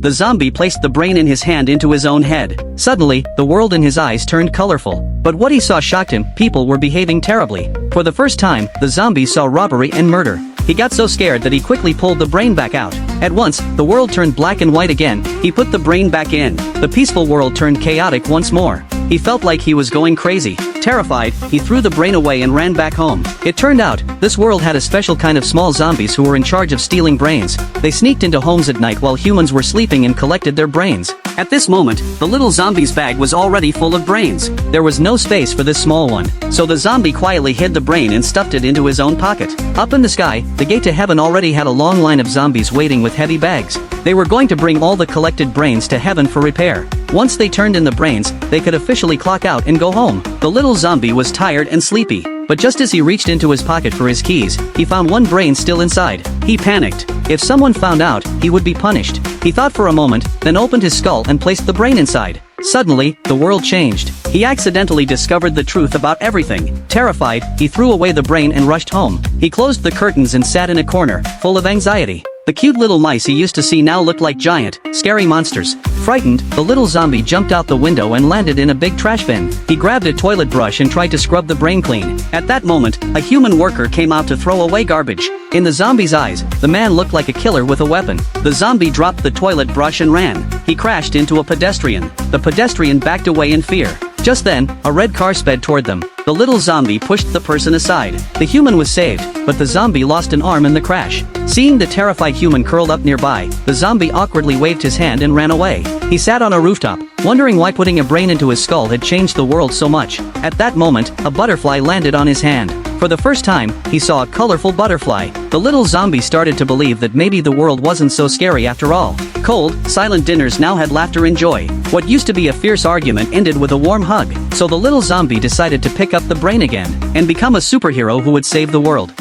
The zombie placed the brain in his hand into his own head. Suddenly, the world in his eyes turned colorful. But what he saw shocked him. People were behaving terribly. For the first time, the zombie saw robbery and murder. He got so scared that he quickly pulled the brain back out. At once, the world turned black and white again. He put the brain back in. The peaceful world turned chaotic once more. He felt like he was going crazy. Terrified, he threw the brain away and ran back home. It turned out, this world had a special kind of small zombies who were in charge of stealing brains. They sneaked into homes at night while humans were sleeping and collected their brains. At this moment, the little zombie's bag was already full of brains. There was no space for this small one, so the zombie quietly hid the brain and stuffed it into his own pocket. Up in the sky, the gate to heaven already had a long line of zombies waiting with heavy bags. They were going to bring all the collected brains to heaven for repair. Once they turned in the brains, they could officially clock out and go home. The little zombie was tired and sleepy, but just as he reached into his pocket for his keys, he found one brain still inside. He panicked. If someone found out, he would be punished. He thought for a moment, then opened his skull and placed the brain inside. Suddenly, the world changed. He accidentally discovered the truth about everything. Terrified, he threw away the brain and rushed home. He closed the curtains and sat in a corner, full of anxiety. The cute little mice he used to see now looked like giant, scary monsters. Frightened, the little zombie jumped out the window and landed in a big trash bin. He grabbed a toilet brush and tried to scrub the brain clean. At that moment, a human worker came out to throw away garbage. In the zombie's eyes, the man looked like a killer with a weapon. The zombie dropped the toilet brush and ran. He crashed into a pedestrian. The pedestrian backed away in fear. Just then, a red car sped toward them. The little zombie pushed the person aside. The human was saved, but the zombie lost an arm in the crash. Seeing the terrified human curled up nearby, the zombie awkwardly waved his hand and ran away. He sat on a rooftop, wondering why putting a brain into his skull had changed the world so much. At that moment, a butterfly landed on his hand. For the first time, he saw a colorful butterfly. The little zombie started to believe that maybe the world wasn't so scary after all. Cold, silent dinners now had laughter and joy. What used to be a fierce argument ended with a warm hug. So the little zombie decided to pick up the brain again and become a superhero who would save the world.